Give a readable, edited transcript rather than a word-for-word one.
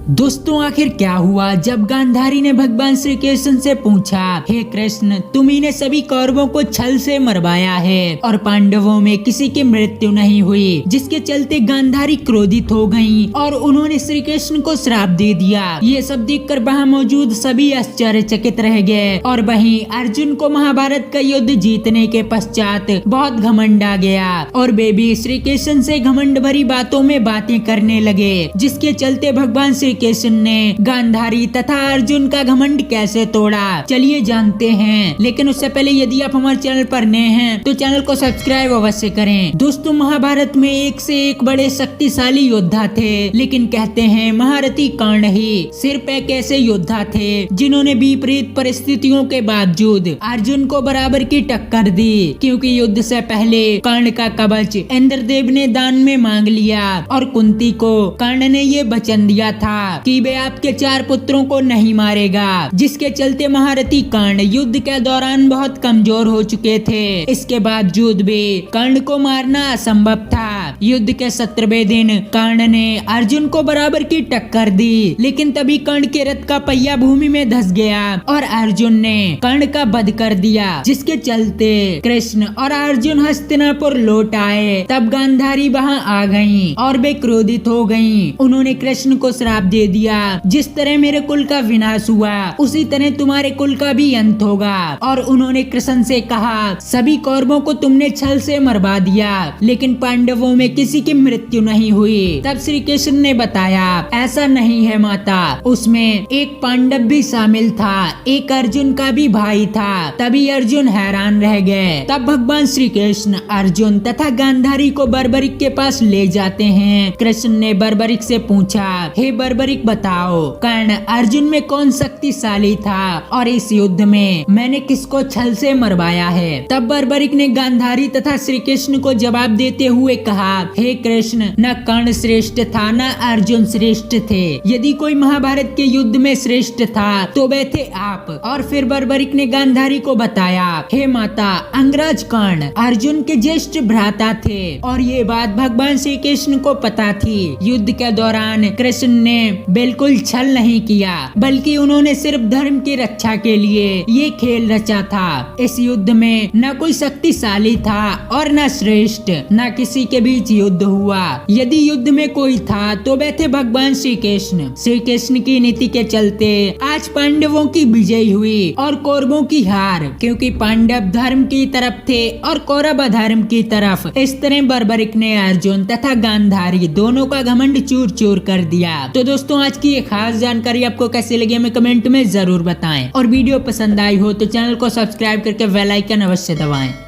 दोस्तों आखिर क्या हुआ जब गांधारी ने भगवान श्री कृष्ण से पूछा, हे कृष्ण, तुम्ही ने सभी कौरवों को छल से मरवाया है और पांडवों में किसी की मृत्यु नहीं हुई, जिसके चलते गांधारी क्रोधित हो गईं और उन्होंने श्री कृष्ण को श्राप दे दिया। ये सब देखकर वहां मौजूद सभी आश्चर्यचकित रह गए और वहीं अर्जुन को महाभारत का युद्ध जीतने के पश्चात बहुत घमंड आ गया और वे भी श्री कृष्ण से घमंड भरी बातों में बातें करने लगे, जिसके चलते भगवान श्री कृष्ण ने गांधारी तथा अर्जुन का घमंड कैसे तोड़ा, चलिए जानते हैं। लेकिन उससे पहले यदि आप हमारे चैनल पर नए हैं तो चैनल को सब्सक्राइब अवश्य करें। दोस्तों महाभारत में एक से एक बड़े शक्तिशाली योद्धा थे, लेकिन कहते हैं महारथी कर्ण ही सिर्फ एक ऐसे योद्धा थे जिन्होंने विपरीत परिस्थितियों के बावजूद अर्जुन को बराबर की टक्कर दी, क्योंकि युद्ध से पहले कर्ण का कवच इंद्रदेव ने दान में मांग लिया और कुंती को कर्ण ने ये वचन दिया था कि वे आपके 4 पुत्रों को नहीं मारेगा, जिसके चलते महारथी कर्ण युद्ध के दौरान बहुत कमजोर हो चुके थे। इसके बावजूद भी कर्ण को मारना असंभव था। युद्ध के 17वें दिन कर्ण ने अर्जुन को बराबर की टक्कर दी, लेकिन तभी कर्ण के रथ का पहिया भूमि में धंस गया और अर्जुन ने कर्ण का वध कर दिया, जिसके चलते कृष्ण और अर्जुन हस्तिनापुर लौट आए। तब गांधारी वहां आ गईं और वे क्रोधित हो गईं। उन्होंने कृष्ण को श्राप दे दिया, जिस तरह मेरे कुल का विनाश हुआ उसी तरह तुम्हारे कुल का भी अंत होगा। और उन्होंने कृष्ण से कहा, सभी कौरवों को तुमने छल से मरवा दिया, लेकिन पांडवों में किसी की मृत्यु नहीं हुई। तब श्री कृष्ण ने बताया, ऐसा नहीं है माता, उसमें एक पांडव भी शामिल था, एक अर्जुन का भी भाई था। तभी अर्जुन हैरान रह गए। तब भगवान श्री कृष्ण अर्जुन तथा गांधारी को बर्बरिक के पास ले जाते हैं। कृष्ण ने बर्बरिक से पूछा, हे बर्बरिक बताओ, कर्ण अर्जुन में कौन शक्तिशाली था और इस युद्ध में मैंने किसको छल से मरवाया है। तब बर्बरिक ने गांधारी तथा श्री कृष्ण को जवाब देते हुए कहा, हे कृष्ण, न कर्ण श्रेष्ठ था न अर्जुन श्रेष्ठ थे। यदि कोई महाभारत के युद्ध में श्रेष्ठ था तो वे थे आप। और फिर बर्बरिक ने गांधारी को बताया, हे माता, अंगराज कर्ण अर्जुन के ज्येष्ठ भ्राता थे और ये बात भगवान श्री कृष्ण को पता थी। युद्ध के दौरान कृष्ण ने बिल्कुल छल नहीं किया, बल्कि उन्होंने सिर्फ धर्म की रक्षा के लिए ये खेल रचा था। इस युद्ध में न कोई शक्तिशाली था और न श्रेष्ठ, न किसी के बीच युद्ध हुआ। यदि युद्ध में कोई था तो वे थे भगवान श्री कृष्ण। श्री कृष्ण की नीति के चलते आज पांडवों की विजय हुई और कौरवों की हार, क्योंकि पांडव धर्म की तरफ थे और कौरव अधर्म की तरफ। इस तरह बर्बरिक ने अर्जुन तथा गांधारी दोनों का घमंड चूर चूर कर दिया। तो दोस्तों आज की ये खास जानकारी आपको कैसी लगी हमें कमेंट में जरूर बताएं और वीडियो पसंद आई हो तो चैनल को सब्सक्राइब करके बेल आइकन अवश्य दबाएं।